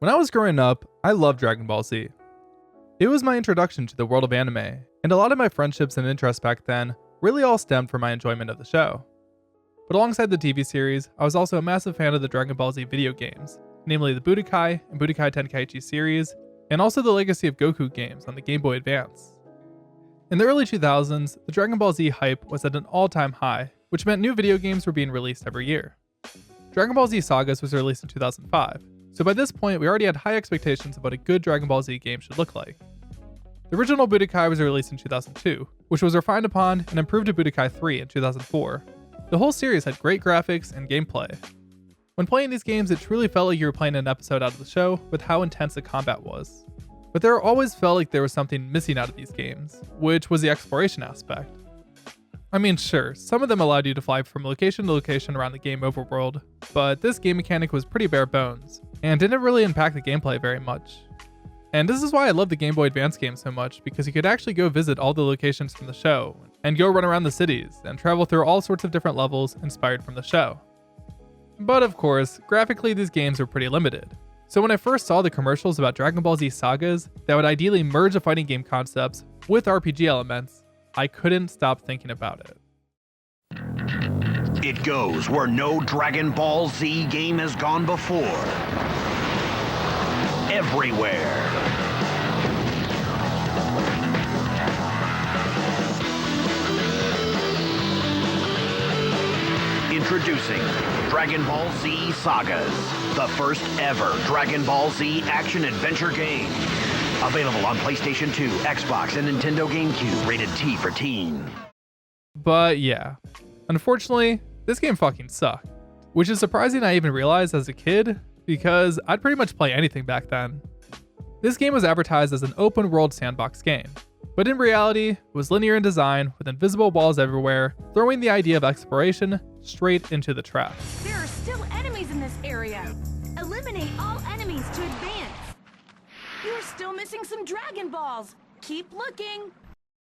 When I was growing up, I loved Dragon Ball Z. It was my introduction to the world of anime, and a lot of my friendships and interests back then really all stemmed from my enjoyment of the show. But alongside the TV series, I was also a massive fan of the Dragon Ball Z video games, namely the Budokai and Budokai Tenkaichi series, and also the Legacy of Goku games on the Game Boy Advance. In the early 2000s, the Dragon Ball Z hype was at an all-time high, which meant new video games were being released every year. Dragon Ball Z Sagas was released in 2005, so by this point we already had high expectations of what a good Dragon Ball Z game should look like. The original Budokai was released in 2002, which was refined upon and improved to Budokai 3 in 2004. The whole series had great graphics and gameplay. When playing these games, it truly felt like you were playing an episode out of the show with how intense the combat was. But there always felt like there was something missing out of these games, which was the exploration aspect. I mean, sure, some of them allowed you to fly from location to location around the game overworld, but this game mechanic was pretty bare bones, and didn't really impact the gameplay very much. And this is why I love the Game Boy Advance game so much, because you could actually go visit all the locations from the show, and go run around the cities, and travel through all sorts of different levels inspired from the show. But of course, graphically these games were pretty limited. So when I first saw the commercials about Dragon Ball Z Sagas that would ideally merge the fighting game concepts with RPG elements, I couldn't stop thinking about it. It goes where no Dragon Ball Z game has gone before. Everywhere. Introducing Dragon Ball Z Sagas, the first ever Dragon Ball Z action-adventure game. Available on PlayStation 2, Xbox, and Nintendo GameCube, rated T for teen. But yeah, unfortunately, this game fucking sucked. Which is surprising I even realized as a kid, because I'd pretty much play anything back then. This game was advertised as an open world sandbox game, but in reality, it was linear in design with invisible walls everywhere, throwing the idea of exploration straight into the trap. There are still enemies in this area. Eliminate all enemies to advance. You're still missing some Dragon Balls. Keep looking.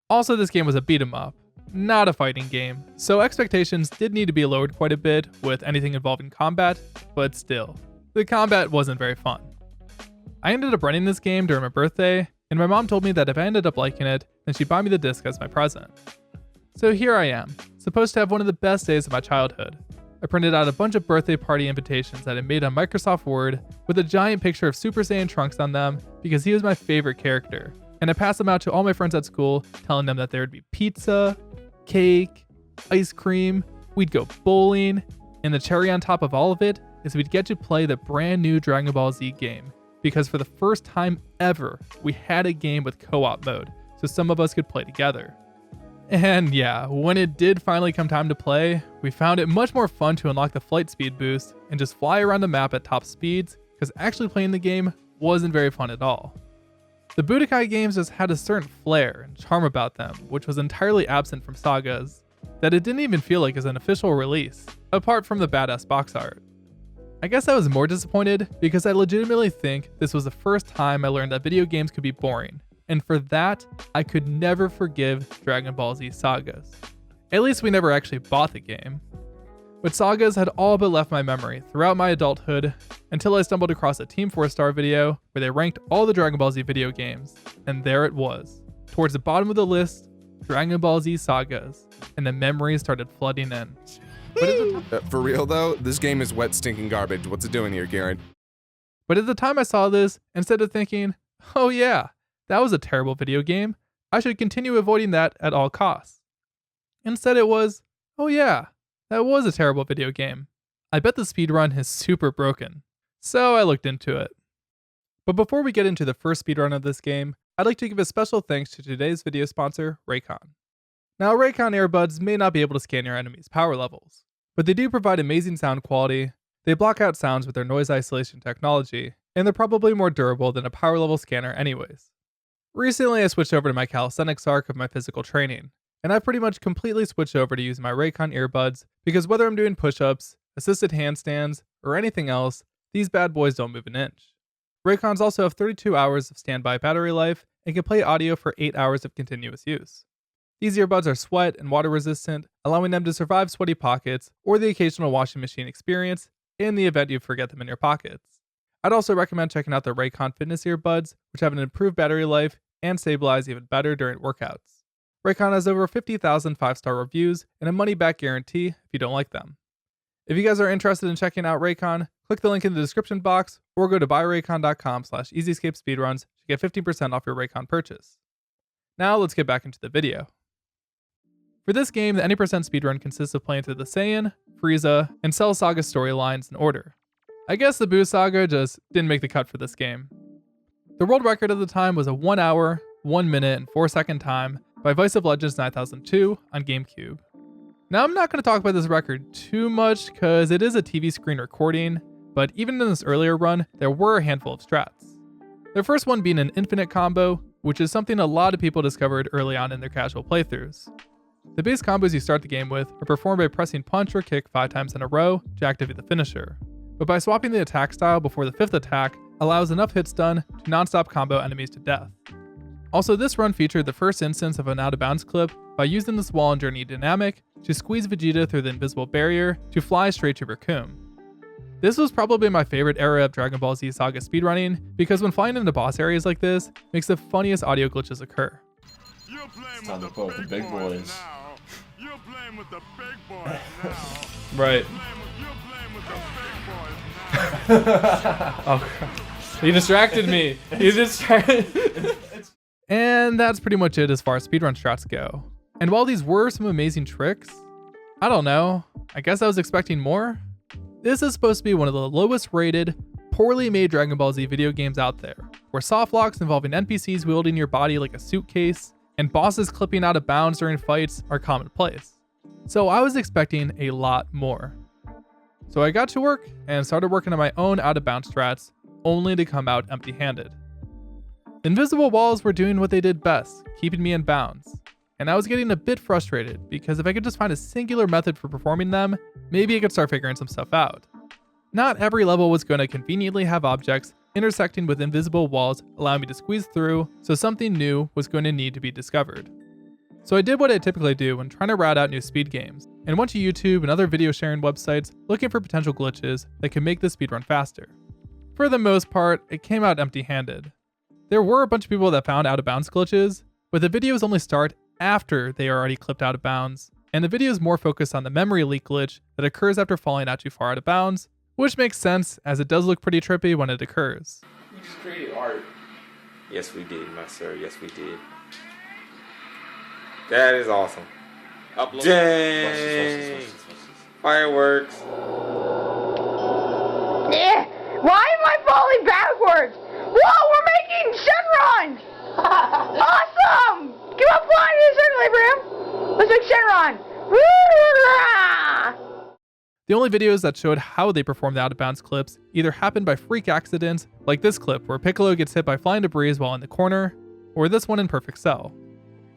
Also, this game was a beat 'em up, not a fighting game, so expectations did need to be lowered quite a bit with anything involving combat, but still, the combat wasn't very fun. I ended up renting this game during my birthday, and my mom told me that if I ended up liking it, then she'd buy me the disc as my present. So here I am, supposed to have one of the best days of my childhood. I printed out a bunch of birthday party invitations that I made on Microsoft Word with a giant picture of Super Saiyan Trunks on them because he was my favorite character, and I passed them out to all my friends at school, telling them that there would be pizza, cake, ice cream, we'd go bowling, and the cherry on top of all of it is we'd get to play the brand new Dragon Ball Z game, because for the first time ever, we had a game with co-op mode, so some of us could play together. And yeah, when it did finally come time to play, we found it much more fun to unlock the flight speed boost and just fly around the map at top speeds, because actually playing the game wasn't very fun at all. The Budokai games just had a certain flair and charm about them, which was entirely absent from Sagas, that it didn't even feel like as an official release, apart from the badass box art. I guess I was more disappointed because I legitimately think this was the first time I learned that video games could be boring, and for that, I could never forgive Dragon Ball Z Sagas. At least we never actually bought the game. But Sagas had all but left my memory throughout my adulthood until I stumbled across a Team 4-Star video where they ranked all the Dragon Ball Z video games, and there it was. Towards the bottom of the list, Dragon Ball Z Sagas, and the memories started flooding in. But For real though, this game is wet stinking garbage. What's it doing here, Garrett? But at the time I saw this, instead of thinking, oh yeah, that was a terrible video game, I should continue avoiding that at all costs. Instead it was, oh yeah, that was a terrible video game. I bet the speedrun is super broken. So I looked into it. But before we get into the first speedrun of this game, I'd like to give a special thanks to today's video sponsor, Recoome. Now, Recoome earbuds may not be able to scan your enemy's power levels, but they do provide amazing sound quality, they block out sounds with their noise isolation technology, and they're probably more durable than a power level scanner anyways. Recently, I switched over to my calisthenics arc of my physical training, and I've pretty much completely switched over to using my Recoome earbuds because whether I'm doing push-ups, assisted handstands, or anything else, these bad boys don't move an inch. Recomes also have 32 hours of standby battery life and can play audio for 8 hours of continuous use. These earbuds are sweat and water resistant, allowing them to survive sweaty pockets or the occasional washing machine experience in the event you forget them in your pockets. I'd also recommend checking out the Raycon fitness earbuds, which have an improved battery life and stabilize even better during workouts. Raycon has over 50,000 5-star reviews and a money-back guarantee if you don't like them. If you guys are interested in checking out Raycon, click the link in the description box or go to buyraycon.com/EZScape Speedruns to get 15% off your Raycon purchase. Now let's get back into the video. For this game, the Any% speedrun consists of playing through the Saiyan, Frieza, and Cell Saga storylines in order. I guess the Buu Saga just didn't make the cut for this game. The world record at the time was a 1 hour, 1 minute, and 4 second time by Vice of Legends 9002 on GameCube. Now I'm not going to talk about this record too much because it is a TV screen recording, but even in this earlier run, there were a handful of strats. The first one being an infinite combo, which is something a lot of people discovered early on in their casual playthroughs. The base combos you start the game with are performed by pressing punch or kick 5 times in a row to activate the finisher, but by swapping the attack style before the 5th attack allows enough hits done to non-stop combo enemies to death. Also, this run featured the first instance of an out-of-bounds clip by using this wall and journey dynamic to squeeze Vegeta through the invisible barrier to fly straight to Recoome. This was probably my favorite era of Dragon Ball Z Saga speedrunning because when flying into boss areas like this makes the funniest audio glitches occur. It's time to put with the big boys. You're playing with the big boys now. Right. Oh, God. He distracted me. He distracted. And that's pretty much it as far as speedrun strats go. And while these were some amazing tricks, I don't know, I guess I was expecting more. This is supposed to be one of the lowest rated, poorly made Dragon Ball Z video games out there, where soft locks involving NPCs wielding your body like a suitcase and bosses clipping out of bounds during fights are commonplace. So I was expecting a lot more. So I got to work and started working on my own out-of-bounds strats, only to come out empty-handed. Invisible walls were doing what they did best, keeping me in bounds. And I was getting a bit frustrated because if I could just find a singular method for performing them, maybe I could start figuring some stuff out. Not every level was going to conveniently have objects intersecting with invisible walls allowing me to squeeze through, so something new was going to need to be discovered. So I did what I typically do when trying to rat out new speed games, and went to YouTube and other video sharing websites looking for potential glitches that could make the speedrun faster. For the most part, it came out empty-handed. There were a bunch of people that found out-of-bounds glitches, but the videos only start after they are already clipped out of bounds, and the videos more focus on the memory leak glitch that occurs after falling out too far out of bounds, which makes sense as it does look pretty trippy when it occurs. We just created art. Yes, we did, my sir. Yes, we did. That is awesome. Upload. Dang! Watch this. Fireworks. Yeah. Why am I falling backwards? Whoa, we're making Shenron! Awesome! Come on, fly in a circle, Abraham! Let's make Shenron! The only videos that showed how they performed the out-of-bounds clips either happened by freak accidents, like this clip where Piccolo gets hit by flying debris while in the corner, or this one in Perfect Cell.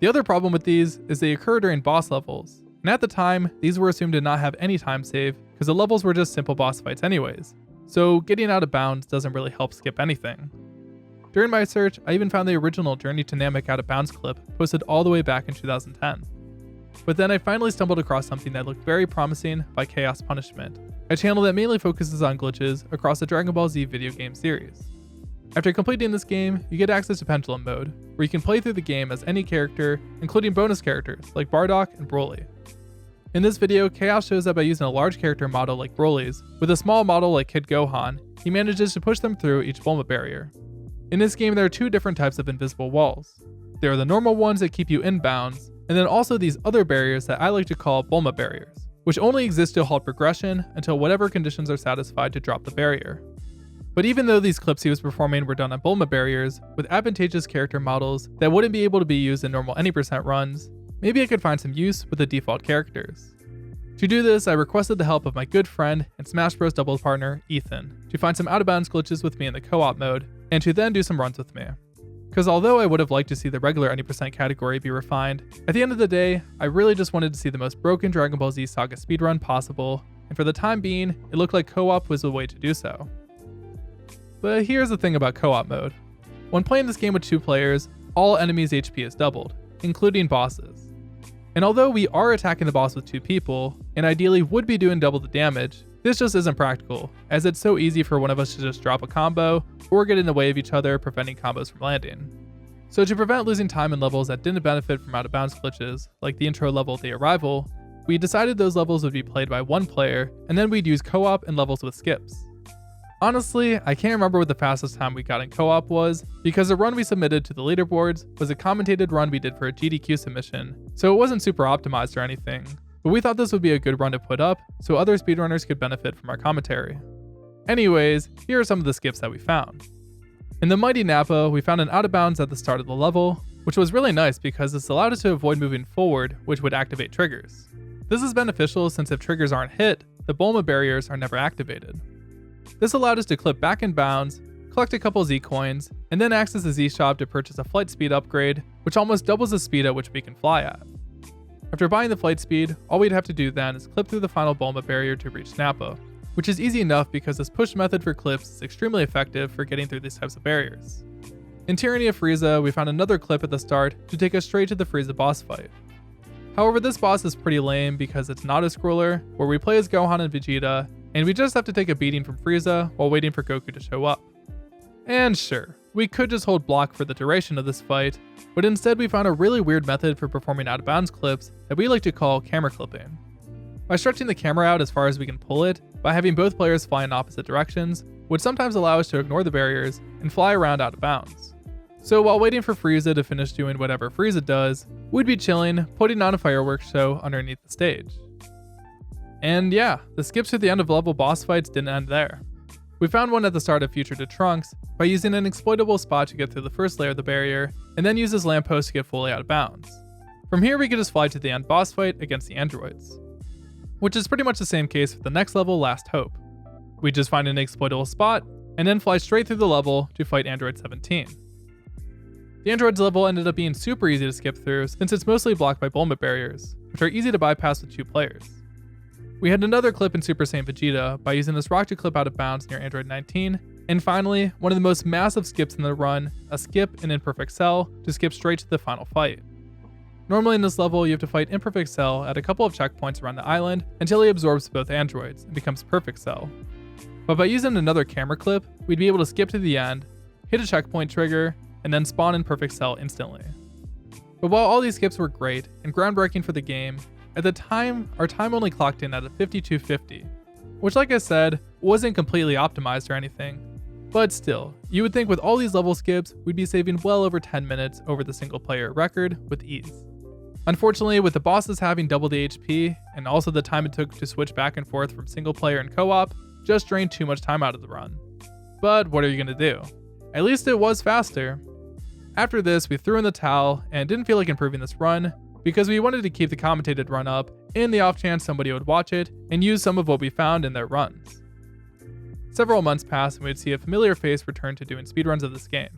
The other problem with these is they occur during boss levels, and at the time, these were assumed to not have any time save because the levels were just simple boss fights anyways, so getting out of bounds doesn't really help skip anything. During my search, I even found the original Journey to Namek out of bounds clip posted all the way back in 2010. But then I finally stumbled across something that looked very promising by Chaospunishment, a channel that mainly focuses on glitches across the Dragon Ball Z video game series. After completing this game, you get access to Pendulum Mode, where you can play through the game as any character, including bonus characters like Bardock and Broly. In this video, K.Os shows that by using a large character model like Broly's, with a small model like Kid Gohan, he manages to push them through each Bulma barrier. In this game, there are two different types of invisible walls. There are the normal ones that keep you in bounds, and then also these other barriers that I like to call Bulma barriers, which only exist to halt progression until whatever conditions are satisfied to drop the barrier. But even though these clips he was performing were done on Bulma barriers, with advantageous character models that wouldn't be able to be used in normal any% runs, maybe I could find some use with the default characters. To do this, I requested the help of my good friend and Smash Bros doubles partner, Ethan, to find some out-of-bounds glitches with me in the co-op mode, and to then do some runs with me. Because although I would have liked to see the regular any% category be refined, at the end of the day, I really just wanted to see the most broken Dragon Ball Z Saga speedrun possible, and for the time being, it looked like co-op was the way to do so. But here's the thing about co-op mode. When playing this game with 2 players, all enemies' HP is doubled, including bosses. And although we are attacking the boss with 2 people, and ideally would be doing double the damage, This just isn't practical, as it's so easy for one of us to just drop a combo or get in the way of each other, preventing combos from landing. So to prevent losing time in levels that didn't benefit from out of bounds glitches, like the intro level The Arrival, we decided those levels would be played by one player, and then we'd use co-op and levels with skips. Honestly, I can't remember what the fastest time we got in co-op was, because the run we submitted to the leaderboards was a commentated run we did for a GDQ submission, so it wasn't super optimized or anything, but we thought this would be a good run to put up, so other speedrunners could benefit from our commentary. Anyways, here are some of the skips that we found. In the Mighty Nappa, we found an out of bounds at the start of the level, which was really nice because this allowed us to avoid moving forward, which would activate triggers. This is beneficial since if triggers aren't hit, the Bulma barriers are never activated. This allowed us to clip back in bounds, collect a couple Z coins, and then access the Z shop to purchase a flight speed upgrade, which almost doubles the speed at which we can fly at. After buying the flight speed, all we'd have to do then is clip through the final Bulma barrier to reach Nappa, which is easy enough because this push method for clips is extremely effective for getting through these types of barriers. In Tyranny of Frieza, we found another clip at the start to take us straight to the Frieza boss fight. However, this boss is pretty lame because it's not a scroller, where we play as Gohan and Vegeta, and we just have to take a beating from Frieza while waiting for Goku to show up. And sure, we could just hold block for the duration of this fight, but instead we found a really weird method for performing out of bounds clips that we like to call camera clipping. By stretching the camera out as far as we can pull it, by having both players fly in opposite directions, would sometimes allow us to ignore the barriers and fly around out of bounds. So while waiting for Frieza to finish doing whatever Frieza does, we'd be chilling, putting on a fireworks show underneath the stage. And yeah, the skips to the end of level boss fights didn't end there. We found one at the start of Future to Trunks by using an exploitable spot to get through the first layer of the barrier, and then use this lamppost to get fully out of bounds. From here we could just fly to the end boss fight against the androids. Which is pretty much the same case with the next level, Last Hope. We just find an exploitable spot, and then fly straight through the level to fight Android 17. The androids level ended up being super easy to skip through since it's mostly blocked by Bulma barriers, which are easy to bypass with 2 players. We had another clip in Super Saiyan Vegeta by using this rock to clip out of bounds near Android 19, and finally, one of the most massive skips in the run, a skip in Imperfect Cell to skip straight to the final fight. Normally in this level, you have to fight Imperfect Cell at a couple of checkpoints around the island until he absorbs both androids and becomes Perfect Cell. But by using another camera clip, we'd be able to skip to the end, hit a checkpoint trigger, and then spawn in Perfect Cell instantly. But while all these skips were great and groundbreaking for the game, at the time, our time only clocked in at a 5250, which like I said, wasn't completely optimized or anything. But still, you would think with all these level skips, we'd be saving well over 10 minutes over the single player record with ease. Unfortunately, with the bosses having double the HP, and also the time it took to switch back and forth from single player and co-op, just drained too much time out of the run. But what are you gonna do? At least it was faster. After this, we threw in the towel and didn't feel like improving this run, because we wanted to keep the commentated run up in the off chance somebody would watch it and use some of what we found in their runs. Several months passed and we'd see a familiar face return to doing speedruns of this game,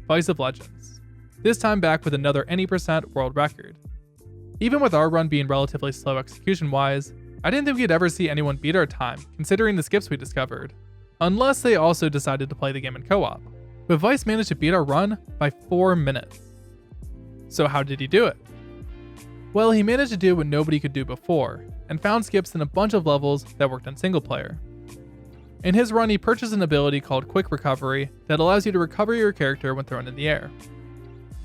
Vice of Legends. This time back with another any% world record. Even with our run being relatively slow execution-wise, I didn't think we'd ever see anyone beat our time, considering the skips we discovered. Unless they also decided to play the game in co-op. But Vice managed to beat our run by 4 minutes. So how did he do it? Well, he managed to do what nobody could do before, and found skips in a bunch of levels that worked on single player. In his run, he purchased an ability called Quick Recovery that allows you to recover your character when thrown in the air.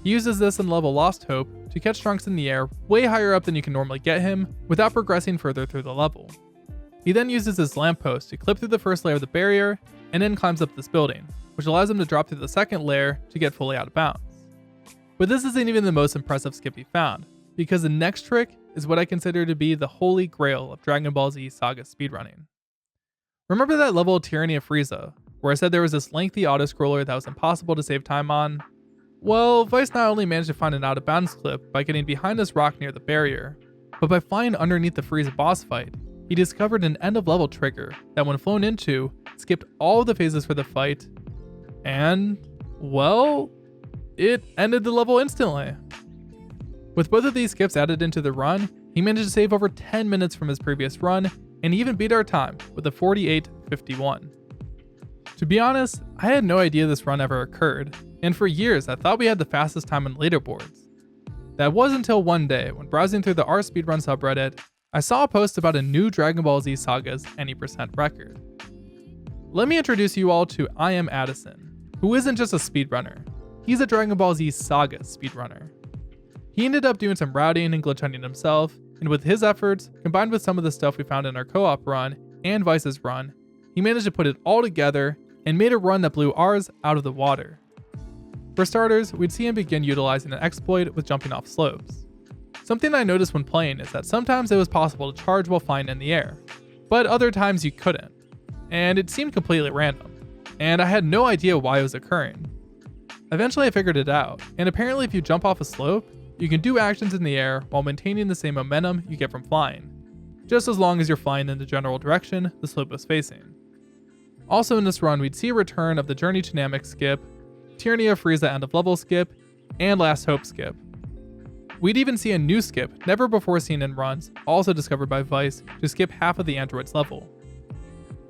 He uses this in level Lost Hope to catch Trunks in the air way higher up than you can normally get him without progressing further through the level. He then uses his lamppost to clip through the first layer of the barrier and then climbs up this building, which allows him to drop through the second layer to get fully out of bounds. But this isn't even the most impressive skip he found, because the next trick is what I consider to be the holy grail of Dragon Ball Z Sagas speedrunning. Remember that level of Tyranny of Frieza, where I said there was this lengthy auto-scroller that was impossible to save time on? Well, Vice not only managed to find an out-of-bounds clip by getting behind this rock near the barrier, but by flying underneath the Frieza boss fight, he discovered an end-of-level trigger that when flown into, skipped all of the phases for the fight, and, well, it ended the level instantly. With both of these skips added into the run, he managed to save over 10 minutes from his previous run, and even beat our time with a 48:51. To be honest, I had no idea this run ever occurred, and for years I thought we had the fastest time on leaderboards. That was until one day when browsing through the r/speedrun subreddit, I saw a post about a new Dragon Ball Z Sagas any percent record. Let me introduce you all to I Am Addison, who isn't just a speedrunner. He's a Dragon Ball Z Sagas speedrunner. He ended up doing some routing and glitch hunting himself, and with his efforts, combined with some of the stuff we found in our co-op run and Vice's run, he managed to put it all together and made a run that blew ours out of the water. For starters, we'd see him begin utilizing an exploit with jumping off slopes. Something I noticed when playing is that sometimes it was possible to charge while flying in the air, but other times you couldn't, and it seemed completely random, and I had no idea why it was occurring. Eventually I figured it out, and apparently if you jump off a slope, you can do actions in the air while maintaining the same momentum you get from flying, just as long as you're flying in the general direction the slope was facing. Also in this run, we'd see a return of the Journey to Namek skip, Tyranny of Frieza end of level skip, and Last Hope skip. We'd even see a new skip, never before seen in runs, also discovered by Vice, to skip half of the android's level.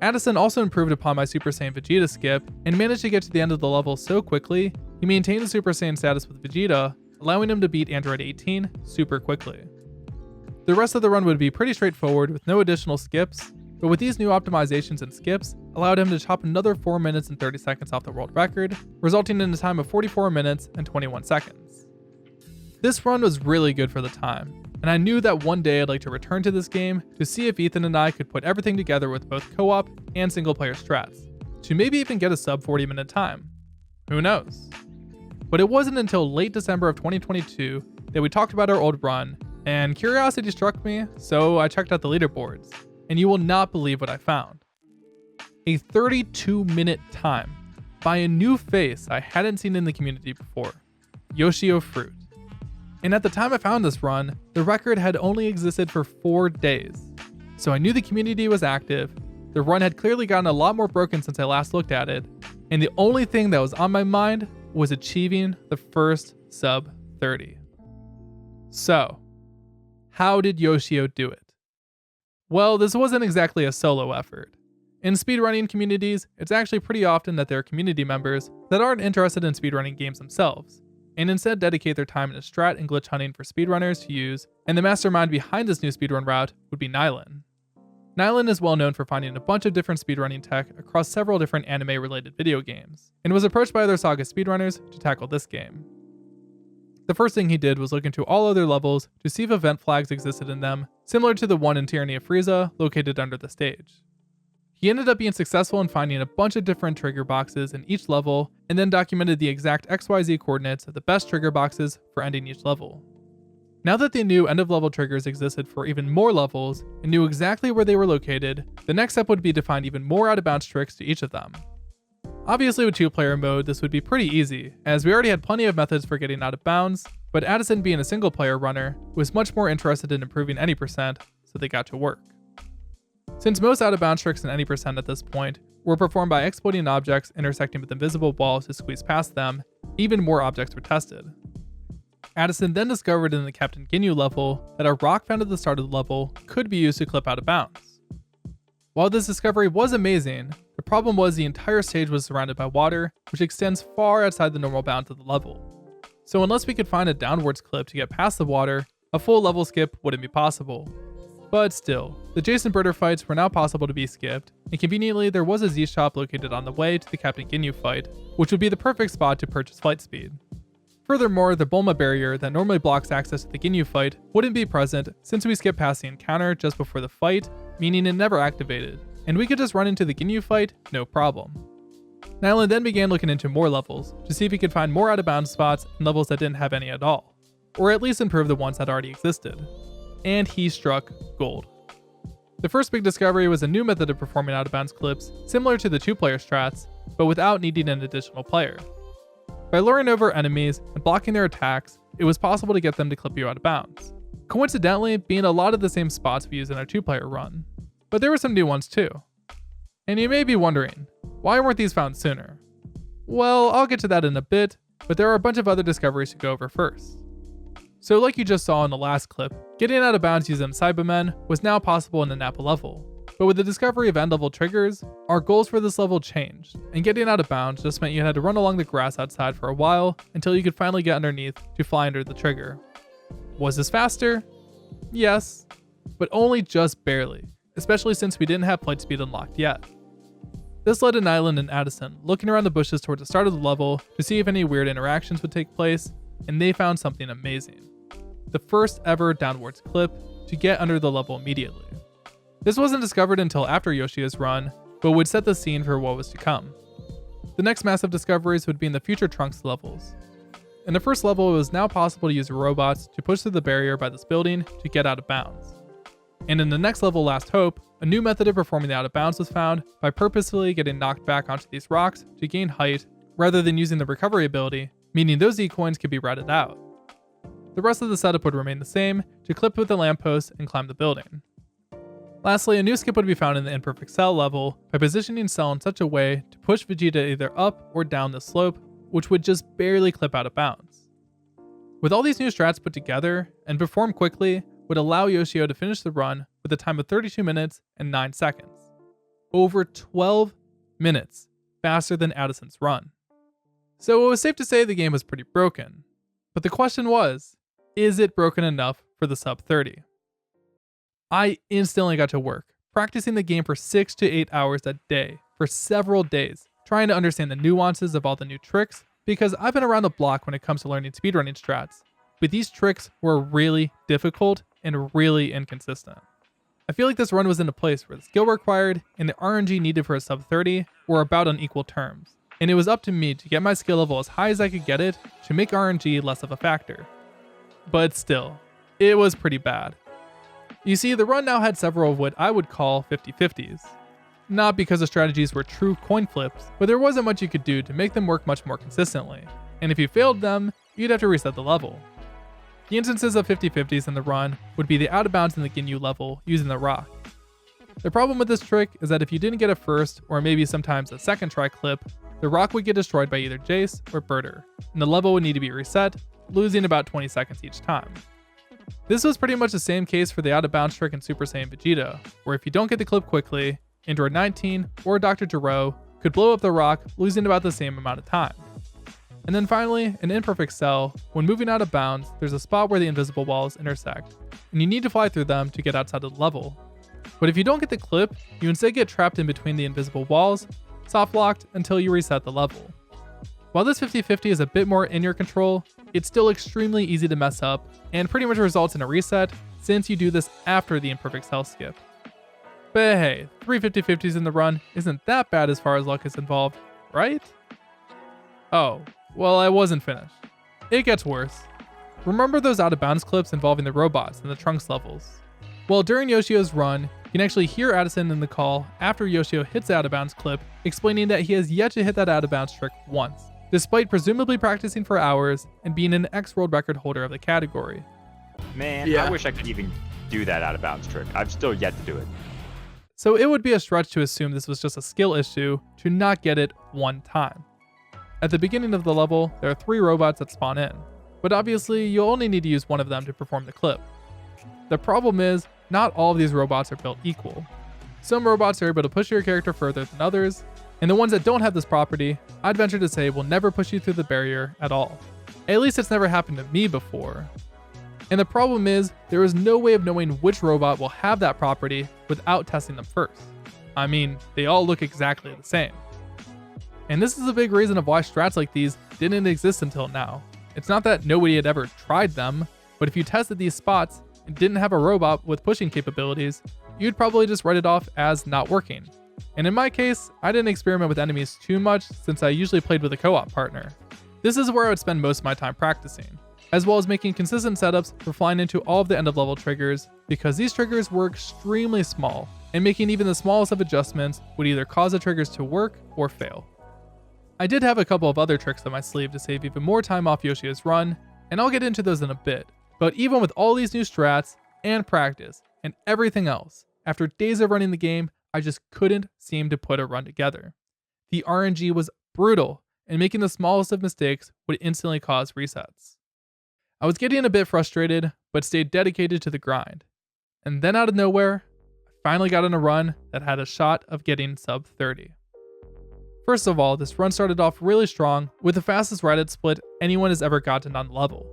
Addison also improved upon my Super Saiyan Vegeta skip, and managed to get to the end of the level so quickly, he maintained the Super Saiyan status with Vegeta, allowing him to beat Android 18 super quickly. The rest of the run would be pretty straightforward with no additional skips, but with these new optimizations and skips, allowed him to chop another 4 minutes and 30 seconds off the world record, resulting in a time of 44 minutes and 21 seconds. This run was really good for the time, and I knew that one day I'd like to return to this game to see if Ethan and I could put everything together with both co-op and single player strats, to maybe even get a sub 40 minute time. Who knows? But it wasn't until late December of 2022 that we talked about our old run, and curiosity struck me, so I checked out the leaderboards, and you will not believe what I found. A 32-minute time by a new face I hadn't seen in the community before, Yoshio Fruit. And at the time I found this run, the record had only existed for 4 days. So I knew the community was active, the run had clearly gotten a lot more broken since I last looked at it, and the only thing that was on my mind was achieving the first sub 30. So, how did Yoshio do it? Well, this wasn't exactly a solo effort. In speedrunning communities, it's actually pretty often that there are community members that aren't interested in speedrunning games themselves, and instead dedicate their time into strat and glitch hunting for speedrunners to use, and the mastermind behind this new speedrun route would be Nighlin. Nighlin is well known for finding a bunch of different speedrunning tech across several different anime-related video games, and was approached by other Saga speedrunners to tackle this game. The first thing he did was look into all other levels to see if event flags existed in them, similar to the one in Tyranny of Frieza located under the stage. He ended up being successful in finding a bunch of different trigger boxes in each level, and then documented the exact XYZ coordinates of the best trigger boxes for ending each level. Now that they knew end-of-level triggers existed for even more levels, and knew exactly where they were located, the next step would be to find even more out-of-bounds tricks to each of them. Obviously with 2-player mode, this would be pretty easy, as we already had plenty of methods for getting out of bounds, but Addison being a single-player runner, was much more interested in improving any percent, so they got to work. Since most out-of-bounds tricks in any percent at this point were performed by exploiting objects intersecting with invisible walls to squeeze past them, even more objects were tested. Addison then discovered in the Captain Ginyu level that a rock found at the start of the level could be used to clip out of bounds. While this discovery was amazing, the problem was the entire stage was surrounded by water, which extends far outside the normal bounds of the level. So unless we could find a downwards clip to get past the water, a full level skip wouldn't be possible. But still, the Jason Birder fights were now possible to be skipped, and conveniently there was a Z shop located on the way to the Captain Ginyu fight, which would be the perfect spot to purchase flight speed. Furthermore, the Bulma barrier that normally blocks access to the Ginyu fight wouldn't be present since we skipped past the encounter just before the fight, meaning it never activated, and we could just run into the Ginyu fight, no problem. Nighlin then began looking into more levels to see if he could find more out-of-bounds spots and levels that didn't have any at all, or at least improve the ones that already existed. And he struck gold. The first big discovery was a new method of performing out-of-bounds clips similar to the 2-player strats, but without needing an additional player. By luring over enemies and blocking their attacks, it was possible to get them to clip you out of bounds. Coincidentally, being a lot of the same spots we used in our 2-player run. But there were some new ones too. And you may be wondering, why weren't these found sooner? Well, I'll get to that in a bit, but there are a bunch of other discoveries to go over first. So like you just saw in the last clip, getting out of bounds using Cybermen was now possible in the Nappa level. But with the discovery of end-level triggers, our goals for this level changed, and getting out of bounds just meant you had to run along the grass outside for a while until you could finally get underneath to fly under the trigger. Was this faster? Yes. but only just barely, especially since we didn't have flight speed unlocked yet. This led to Nighlin and Addison looking around the bushes towards the start of the level to see if any weird interactions would take place, and they found something amazing. The first ever downwards clip to get under the level immediately. This wasn't discovered until after Yoshi's run, but would set the scene for what was to come. The next massive discoveries would be in the future Trunks levels. In the first level, it was now possible to use robots to push through the barrier by this building to get out of bounds. And in the next level, Last Hope, a new method of performing the out of bounds was found by purposefully getting knocked back onto these rocks to gain height rather than using the recovery ability, meaning those Z-coins could be routed out. The rest of the setup would remain the same to clip with the lamppost and climb the building. Lastly, a new skip would be found in the Imperfect Cell level by positioning Cell in such a way to push Vegeta either up or down the slope, which would just barely clip out of bounds. With all these new strats put together and performed quickly, would allow Yoshio to finish the run with a time of 32 minutes and 9 seconds. Over 12 minutes faster than Addison's run. So it was safe to say the game was pretty broken. But the question was, is it broken enough for the sub 30? I instantly got to work, practicing the game for 6 to 8 hours a day for several days, trying to understand the nuances of all the new tricks, because I've been around the block when it comes to learning speedrunning strats, but these tricks were really difficult and really inconsistent. I feel like this run was in a place where the skill required and the RNG needed for a sub 30 were about on equal terms, and it was up to me to get my skill level as high as I could get it to make RNG less of a factor. But still, it was pretty bad. You see, the run now had several of what I would call 50-50s. Not because the strategies were true coin flips, but there wasn't much you could do to make them work much more consistently, and if you failed them, you'd have to reset the level. The instances of 50-50s in the run would be the out of bounds in the Ginyu level using the rock. The problem with this trick is that if you didn't get a first, or maybe sometimes a second try clip, the rock would get destroyed by either Jace or Birder, and the level would need to be reset, losing about 20 seconds each time. This was pretty much the same case for the out of bounds trick in Super Saiyan Vegeta, where if you don't get the clip quickly, Android 19 or Dr. Gero could blow up the rock, losing about the same amount of time. And then finally, in Imperfect Cell, when moving out of bounds, there's a spot where the invisible walls intersect, and you need to fly through them to get outside of the level. But if you don't get the clip, you instead get trapped in between the invisible walls, soft locked until you reset the level. While this 50-50 is a bit more in your control, it's still extremely easy to mess up, and pretty much results in a reset, since you do this after the Imperfect Cell skip. But hey, 3 50-50s in the run isn't that bad as far as luck is involved, right? Oh, well, I wasn't finished. It gets worse. Remember those out of bounds clips involving the robots in the Trunks levels? Well, during Yoshio's run, you can actually hear Addison in the call after Yoshio hits the out of bounds clip, explaining that he has yet to hit that out of bounds trick once, despite presumably practicing for hours and being an ex-world record holder of the category. Man, Yeah. I wish I could even do that out of bounds trick. I've still yet to do it. So it would be a stretch to assume this was just a skill issue to not get it one time. At the beginning of the level, there are 3 robots that spawn in, but obviously you'll only need to use one of them to perform the clip. The problem is, not all of these robots are built equal. Some robots are able to push your character further than others, and the ones that don't have this property, I'd venture to say will never push you through the barrier at all. At least it's never happened to me before. And the problem is, there is no way of knowing which robot will have that property without testing them first. I mean, they all look exactly the same. And this is a big reason of why strats like these didn't exist until now. It's not that nobody had ever tried them, but if you tested these spots and didn't have a robot with pushing capabilities, you'd probably just write it off as not working. And in my case, I didn't experiment with enemies too much since I usually played with a co-op partner. This is where I would spend most of my time practicing, as well as making consistent setups for flying into all of the end of level triggers, because these triggers were extremely small, and making even the smallest of adjustments would either cause the triggers to work or fail. I did have a couple of other tricks up my sleeve to save even more time off Yoshio's run, and I'll get into those in a bit, but even with all these new strats, and practice, and everything else, after days of running the game, I just couldn't seem to put a run together. The RNG was brutal, and making the smallest of mistakes would instantly cause resets. I was getting a bit frustrated, but stayed dedicated to the grind. And then out of nowhere, I finally got on a run that had a shot of getting sub 30. First of all, this run started off really strong with the fastest Reddit split anyone has ever gotten on the level.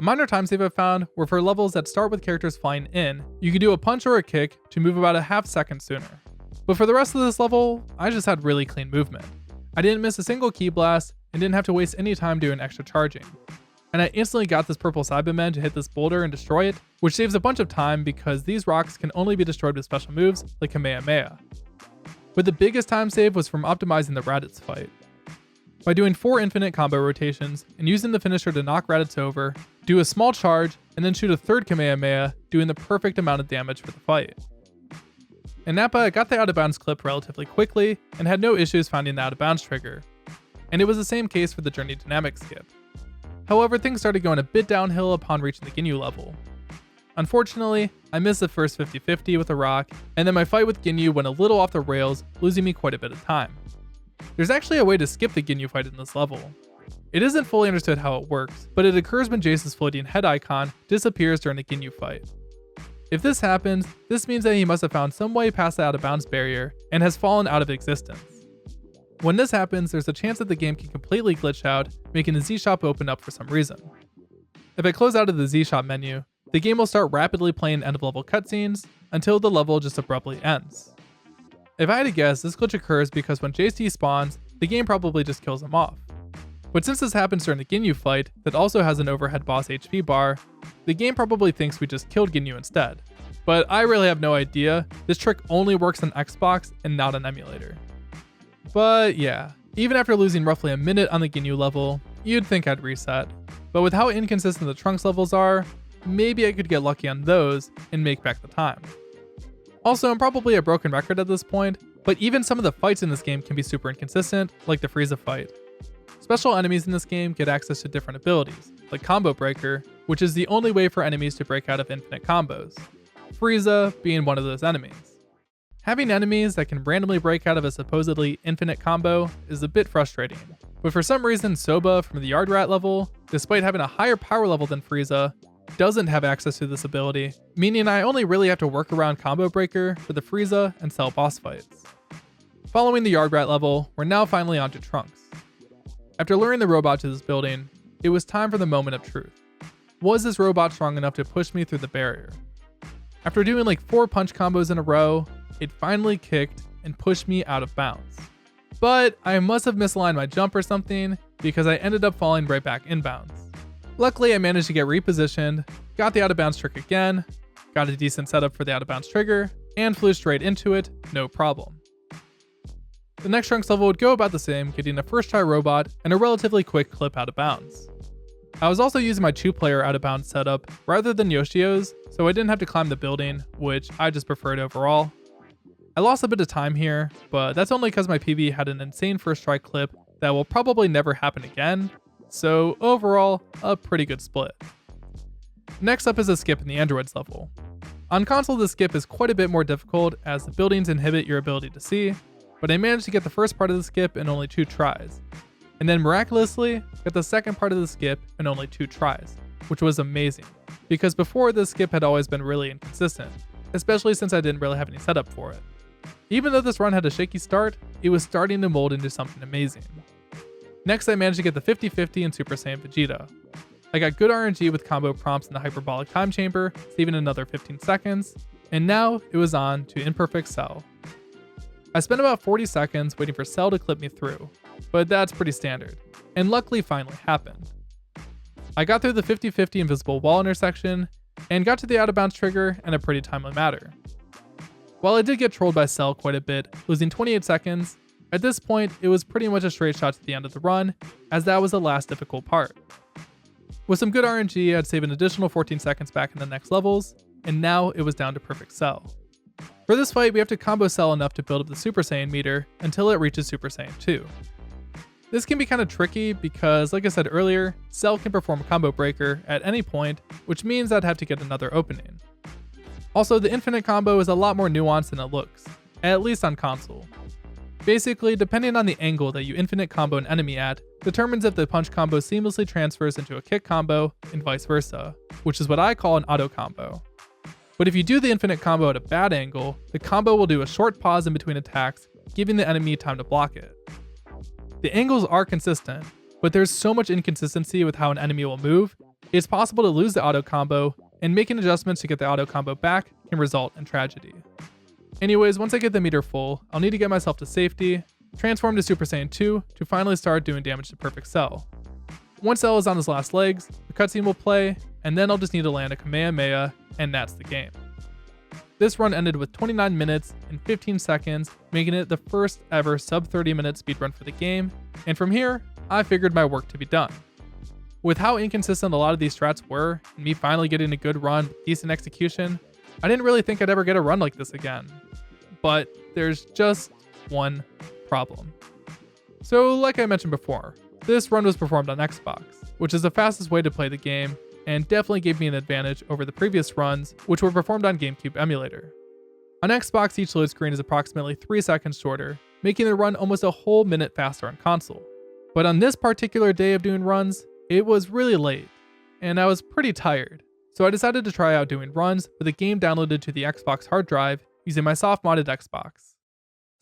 minor time save I found were for levels that start with characters flying in, you could do a punch or a kick to move about a half second sooner. But for the rest of this level, I just had really clean movement. I didn't miss a single key blast and didn't have to waste any time doing extra charging. And I instantly got this purple Cyberman to hit this boulder and destroy it, which saves a bunch of time because these rocks can only be destroyed with special moves like Kamehameha. But the biggest time save was from optimizing the Raditz fight. By doing 4 infinite combo rotations and using the finisher to knock Raditz over, do a small charge, and then shoot a third Kamehameha, doing the perfect amount of damage for the fight. In Nappa, I got the out of bounds clip relatively quickly and had no issues finding the out of bounds trigger. And it was the same case for the Journey Dynamic skip. However, things started going a bit downhill upon reaching the Ginyu level. Unfortunately, I missed the first 50-50 with a rock, and then my fight with Ginyu went a little off the rails, losing me quite a bit of time. There's actually a way to skip the Ginyu fight in this level. It isn't fully understood how it works, but it occurs when Jace's floating head icon disappears during the Ginyu fight. If this happens, this means that he must have found some way past the out of bounds barrier and has fallen out of existence. When this happens, there's a chance that the game can completely glitch out, making the Z shop open up for some reason. If I close out of the Z shop menu, the game will start rapidly playing end of level cutscenes until the level just abruptly ends. If I had to guess, this glitch occurs because when Jace despawns, the game probably just kills him off. But since this happens during the Ginyu fight that also has an overhead boss HP bar, the game probably thinks we just killed Ginyu instead. But I really have no idea, this trick only works on Xbox and not on emulator. But yeah, even after losing roughly a minute on the Ginyu level, you'd think I'd reset. But with how inconsistent the Trunks levels are, maybe I could get lucky on those and make back the time. Also, I'm probably a broken record at this point, but even some of the fights in this game can be super inconsistent, like the Frieza fight. Special enemies in this game get access to different abilities, like Combo Breaker, which is the only way for enemies to break out of infinite combos, Frieza being one of those enemies. Having enemies that can randomly break out of a supposedly infinite combo is a bit frustrating, but for some reason Soba from the Yard Rat level, despite having a higher power level than Frieza, doesn't have access to this ability, meaning I only really have to work around Combo Breaker for the Frieza and Cell boss fights. Following the Yard Rat level, we're now finally onto Trunks. After luring the robot to this building, it was time for the moment of truth. Was this robot strong enough to push me through the barrier? After doing like 4 punch combos in a row, it finally kicked and pushed me out of bounds. But I must have misaligned my jump or something because I ended up falling right back inbounds. Luckily, I managed to get repositioned, got the out of bounds trick again, got a decent setup for the out of bounds trigger, and flew straight into it, no problem. The next Trunks level would go about the same, getting a first try robot and a relatively quick clip out of bounds. I was also using my 2-player out of bounds setup rather than Yoshio's, so I didn't have to climb the building, which I just preferred overall. I lost a bit of time here, but that's only because my PB had an insane first try clip that will probably never happen again, so overall, a pretty good split. Next up is a skip in the androids level. On console, the skip is quite a bit more difficult as the buildings inhibit your ability to see, but I managed to get the first part of the skip in only 2 tries, and then miraculously got the second part of the skip in only 2 tries, which was amazing, because before this skip had always been really inconsistent, especially since I didn't really have any setup for it. Even though this run had a shaky start, it was starting to mold into something amazing. Next, I managed to get the 50-50 in Super Saiyan Vegeta. I got good RNG with combo prompts in the hyperbolic time chamber, saving another 15 seconds, and now it was on to Imperfect Cell. I spent about 40 seconds waiting for Cell to clip me through, but that's pretty standard, and luckily finally happened. I got through the 50-50 invisible wall intersection, and got to the out of bounds trigger in a pretty timely manner. While I did get trolled by Cell quite a bit, losing 28 seconds, at this point it was pretty much a straight shot to the end of the run, as that was the last difficult part. With some good RNG, I'd save an additional 14 seconds back in the next levels, and now it was down to Perfect Cell. For this fight, we have to combo Cell enough to build up the Super Saiyan meter until it reaches Super Saiyan 2. This can be kind of tricky because, like I said earlier, Cell can perform a combo breaker at any point, which means I'd have to get another opening. Also, the infinite combo is a lot more nuanced than it looks, at least on console. Basically, depending on the angle that you infinite combo an enemy at, determines if the punch combo seamlessly transfers into a kick combo, and vice versa, which is what I call an auto combo. But if you do the infinite combo at a bad angle, the combo will do a short pause in between attacks, giving the enemy time to block it. The angles are consistent, but there's so much inconsistency with how an enemy will move, It's possible to lose the auto combo, and making adjustments to get the auto combo back can result in tragedy. Anyways, once I get the meter full, I'll need to get myself to safety, transform to Super Saiyan 2 to finally start doing damage to Perfect Cell. Once Cell is on his last legs, the cutscene will play, and then I'll just need to land a Kamehameha, and that's the game. This run ended with 29 minutes and 15 seconds, making it the first ever sub 30 minute speedrun for the game, and from here, I figured my work to be done. With how inconsistent a lot of these strats were, and me finally getting a good run with decent execution, I didn't really think I'd ever get a run like this again. But there's just one problem. So like I mentioned before, this run was performed on Xbox, which is the fastest way to play the game, and definitely gave me an advantage over the previous runs, which were performed on GameCube emulator. On Xbox, each load screen is approximately 3 seconds shorter, making the run almost a whole minute faster on console. But on this particular day of doing runs, it was really late, and I was pretty tired, so I decided to try out doing runs with a game downloaded to the Xbox hard drive using my soft-modded Xbox.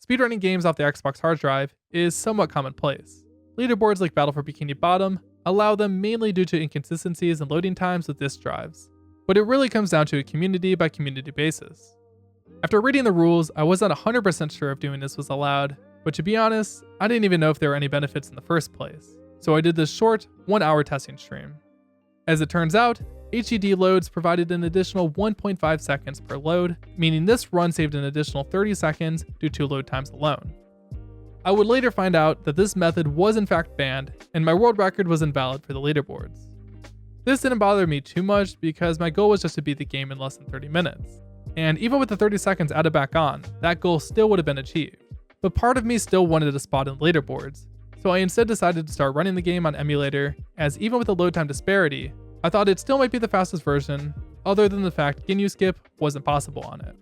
Speedrunning games off the Xbox hard drive is somewhat commonplace. Leaderboards like Battle for Bikini Bottom allow them mainly due to inconsistencies in loading times with disk drives, but it really comes down to a community by community basis. After reading the rules, I wasn't 100% sure if doing this was allowed, but to be honest, I didn't even know if there were any benefits in the first place, so I did this short 1-hour testing stream. As it turns out, HDD loads provided an additional 1.5 seconds per load, meaning this run saved an additional 30 seconds due to load times alone. I would later find out that this method was in fact banned, and my world record was invalid for the leaderboards. This didn't bother me too much because my goal was just to beat the game in less than 30 minutes. And even with the 30 seconds added back on, that goal still would have been achieved. But part of me still wanted a spot in the leaderboards, so I instead decided to start running the game on emulator, as even with the load time disparity, I thought it still might be the fastest version, other than the fact GNU skip wasn't possible on it.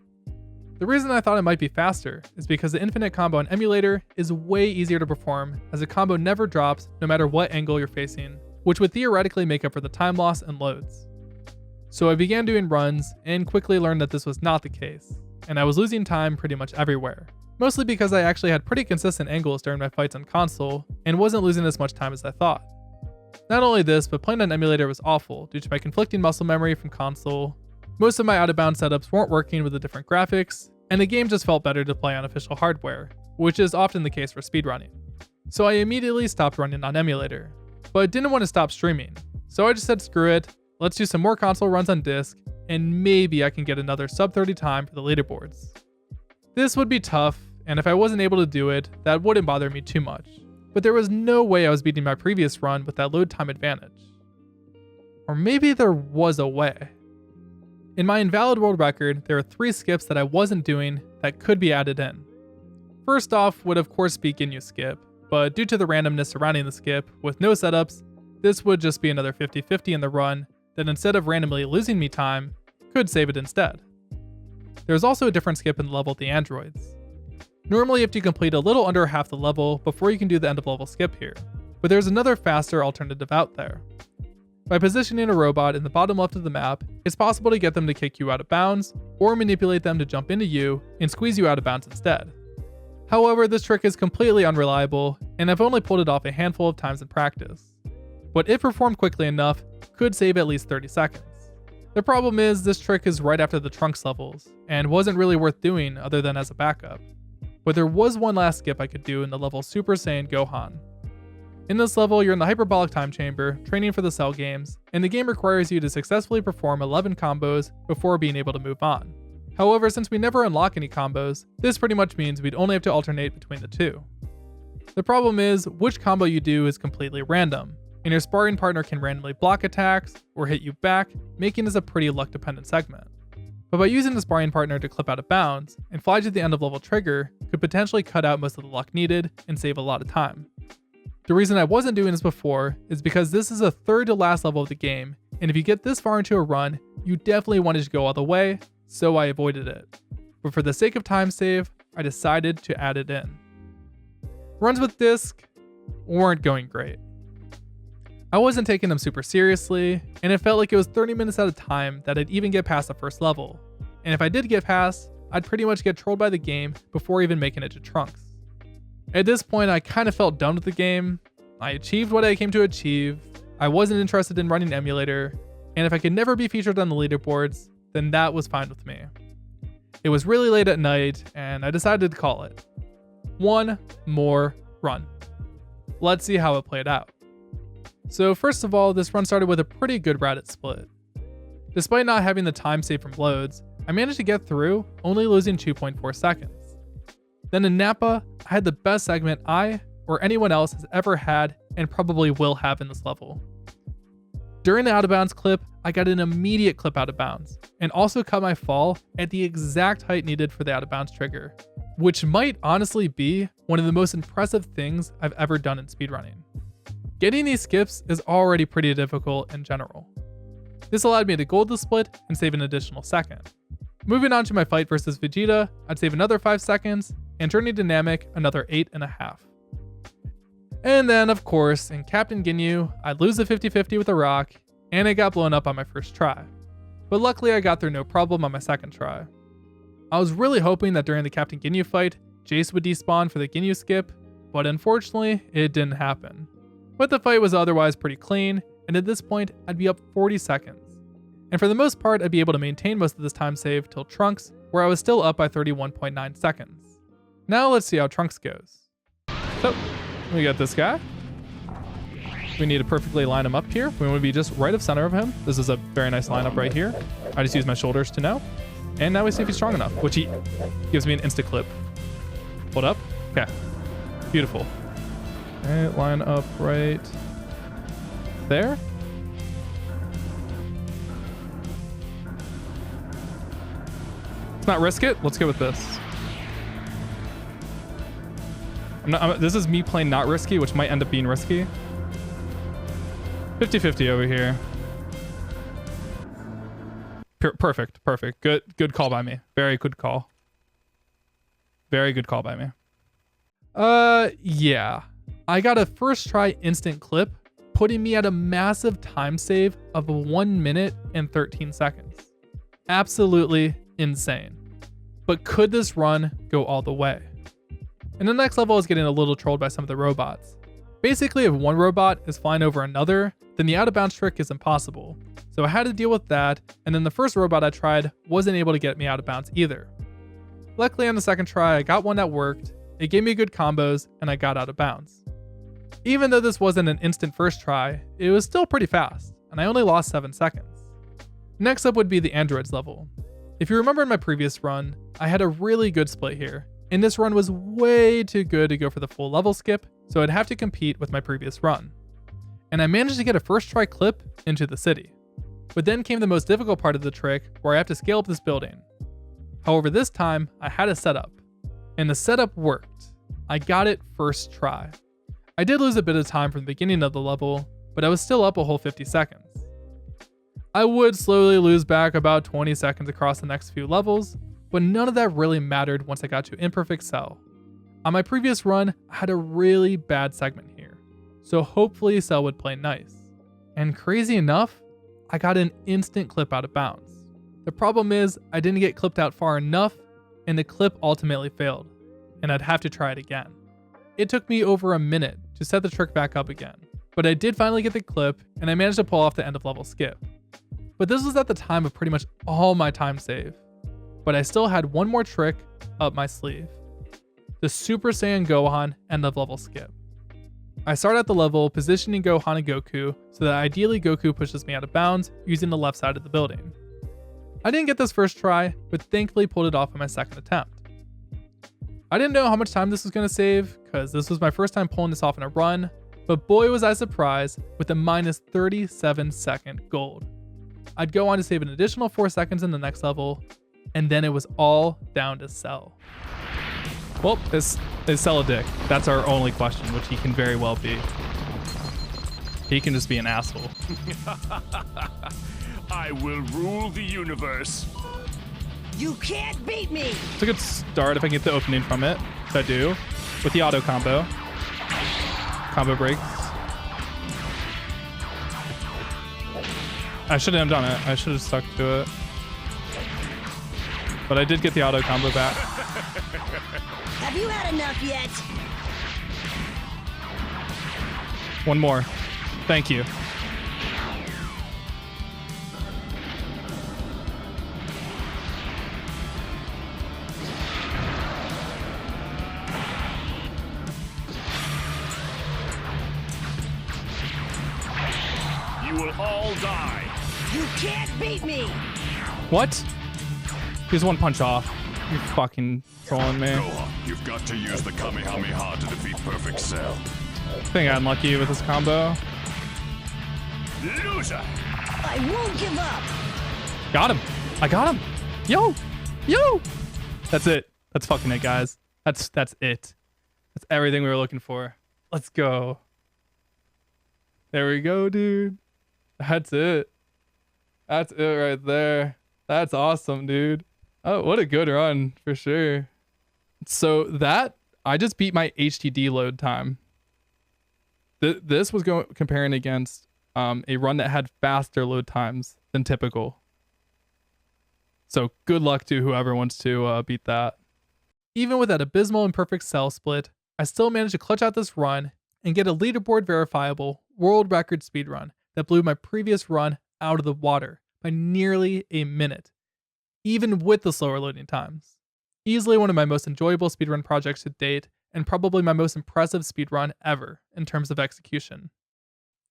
The reason I thought it might be faster is because the infinite combo on emulator is way easier to perform, as the combo never drops no matter what angle you're facing, which would theoretically make up for the time loss and loads. So I began doing runs and quickly learned that this was not the case, and I was losing time pretty much everywhere, mostly because I actually had pretty consistent angles during my fights on console and wasn't losing as much time as I thought. Not only this, but playing on emulator was awful due to my conflicting muscle memory from console. Most of my out-of-bounds setups weren't working with the different graphics, and the game just felt better to play on official hardware, which is often the case for speedrunning. So I immediately stopped running on emulator, but didn't want to stop streaming, so I just said screw it, let's do some more console runs on disc, and maybe I can get another sub 30 time for the leaderboards. This would be tough, and if I wasn't able to do it, that wouldn't bother me too much, but there was no way I was beating my previous run with that load time advantage. Or maybe there was a way. In my invalid world record, there are 3 skips that I wasn't doing that could be added in. First off would of course be GNU skip, but due to the randomness surrounding the skip, with no setups, this would just be another 50-50 in the run that instead of randomly losing me time, could save it instead. There's also a different skip in the level of the androids. Normally you have to complete a little under half the level before you can do the end of level skip here, but there's another faster alternative out there. By positioning a robot in the bottom left of the map, it's possible to get them to kick you out of bounds, or manipulate them to jump into you and squeeze you out of bounds instead. However, this trick is completely unreliable, and I've only pulled it off a handful of times in practice. But if performed quickly enough, could save at least 30 seconds. The problem is, this trick is right after the Trunks levels, and wasn't really worth doing other than as a backup. But there was one last skip I could do in the level Super Saiyan Gohan. In this level, you're in the hyperbolic time chamber, training for the Cell games, and the game requires you to successfully perform 11 combos before being able to move on. However, since we never unlock any combos, this pretty much means we'd only have to alternate between the two. The problem is, which combo you do is completely random, and your sparring partner can randomly block attacks or hit you back, making this a pretty luck-dependent segment. But by using the sparring partner to clip out of bounds and fly to the end of level trigger could potentially cut out most of the luck needed and save a lot of time. The reason I wasn't doing this before is because this is a third to last level of the game, and if you get this far into a run, you definitely wanted to go all the way, so I avoided it. But for the sake of time save, I decided to add it in. Runs with disc weren't going great. I wasn't taking them super seriously, and it felt like it was 30 minutes at a time that I'd even get past the first level. And if I did get past, I'd pretty much get trolled by the game before even making it to Trunks. At this point, I kind of felt done with the game. I achieved what I came to achieve. I wasn't interested in running emulator, and if I could never be featured on the leaderboards, then that was fine with me. It was really late at night, and I decided to call it. One more run. Let's see how it played out. So first of all, this run started with a pretty good Reddit split. Despite not having the time saved from loads, I managed to get through, only losing 2.4 seconds. Then in Napa, I had the best segment I or anyone else has ever had and probably will have in this level. During the out of bounds clip, I got an immediate clip out of bounds, and also cut my fall at the exact height needed for the out of bounds trigger, which might honestly be one of the most impressive things I've ever done in speedrunning. Getting these skips is already pretty difficult in general. This allowed me to gold the split and save an additional second. Moving on to my fight versus Vegeta, I'd save another 5 seconds, and Journey Dynamic another 8.5. And then, of course, in Captain Ginyu, I'd lose the 50-50 with a rock, and it got blown up on my first try. But luckily I got through no problem on my second try. I was really hoping that during the Captain Ginyu fight, Jace would despawn for the Ginyu skip, but unfortunately, it didn't happen. But the fight was otherwise pretty clean, and at this point, I'd be up 40 seconds. And for the most part, I'd be able to maintain most of this time save till Trunks, where I was still up by 31.9 seconds. Now let's see how Trunks goes. So, we got this guy. We need to perfectly line him up here. We want to be just right of center of him. This is a very nice lineup right here. I just use my shoulders to know. And now we see if he's strong enough, which he gives me an insta clip. Hold up. Okay. Beautiful. Okay, line up right there. Let's not risk it. Let's go with this. This is me playing not risky, which might end up being risky. 50-50 over here. Perfect. Good call by me. Very good call. Very good call by me. Yeah. I got a first try instant clip, putting me at a massive time save of 1 minute and 13 seconds. Absolutely insane. But could this run go all the way? And the next level is getting a little trolled by some of the robots. Basically, if one robot is flying over another, then the out of bounds trick is impossible. So I had to deal with that, and then the first robot I tried wasn't able to get me out of bounds either. Luckily on the second try, I got one that worked, it gave me good combos, and I got out of bounds. Even though this wasn't an instant first try, it was still pretty fast, and I only lost 7 seconds. Next up would be the androids level. If you remember in my previous run, I had a really good split here, and this run was way too good to go for the full level skip, so I'd have to compete with my previous run. And I managed to get a first try clip into the city. But then came the most difficult part of the trick, where I have to scale up this building. However, this time, I had a setup. And the setup worked. I got it first try. I did lose a bit of time from the beginning of the level, but I was still up a whole 50 seconds. I would slowly lose back about 20 seconds across the next few levels, but none of that really mattered once I got to Imperfect Cell. On my previous run, I had a really bad segment here, so hopefully Cell would play nice. And crazy enough, I got an instant clip out of bounds. The problem is, I didn't get clipped out far enough, and the clip ultimately failed, and I'd have to try it again. It took me over a minute to set the trick back up again, but I did finally get the clip, and I managed to pull off the end of level skip. But this was at the time of pretty much all my time save. But I still had one more trick up my sleeve. The Super Saiyan Gohan end of level skip. I start at the level positioning Gohan and Goku so that ideally Goku pushes me out of bounds using the left side of the building. I didn't get this first try, but thankfully pulled it off on my second attempt. I didn't know how much time this was going to save, because this was my first time pulling this off in a run, but boy was I surprised with a minus 37 second gold. I'd go on to save an additional 4 seconds in the next level, and then it was all down to Cell. Well, is Cell a dick? That's our only question, which he can very well be. He can just be an asshole. I will rule the universe. You can't beat me! It's a good start if I can get the opening from it, which I do, with the auto combo. Combo breaks. I shouldn't have done it. I should have stuck to it. But I did get the auto combo back. Have you had enough yet? One more. Thank you. you will all die. You can't beat me! What? He's one punch off. You're fucking trolling me. Gohan, you've got to use the Kamehameha to defeat Perfect Cell. I think I'm lucky with this combo. Loser! I won't give up! Got him. I got him. Yo. Yo. That's it. That's fucking it, guys. That's it. That's everything we were looking for. Let's go. There we go, dude. That's it. That's it right there. That's awesome, dude. Oh, what a good run for sure. So that, I just beat my HDD load time. This was comparing against a run that had faster load times than typical. So good luck to whoever wants to beat that. Even with that abysmal and perfect cell split, I still managed to clutch out this run and get a leaderboard verifiable world record speedrun that blew my previous run out of the water by nearly a minute, even with the slower loading times. Easily one of my most enjoyable speedrun projects to date, and probably my most impressive speedrun ever in terms of execution.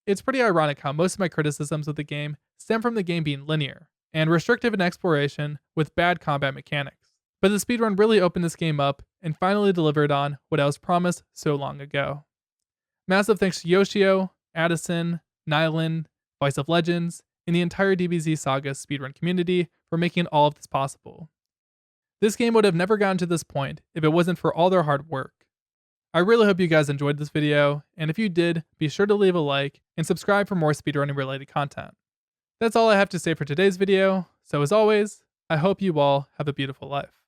It's pretty ironic how most of my criticisms of the game stem from the game being linear and restrictive in exploration with bad combat mechanics. But the speedrun really opened this game up and finally delivered on what I was promised so long ago. Massive thanks to Yoshio, Addison, Nighlin, Voice of Legends, and the entire DBZ Sagas speedrun community for making all of this possible. This game would have never gotten to this point if it wasn't for all their hard work. I really hope you guys enjoyed this video, and if you did, be sure to leave a like and subscribe for more speedrunning related content. That's all I have to say for today's video, so as always, I hope you all have a beautiful life.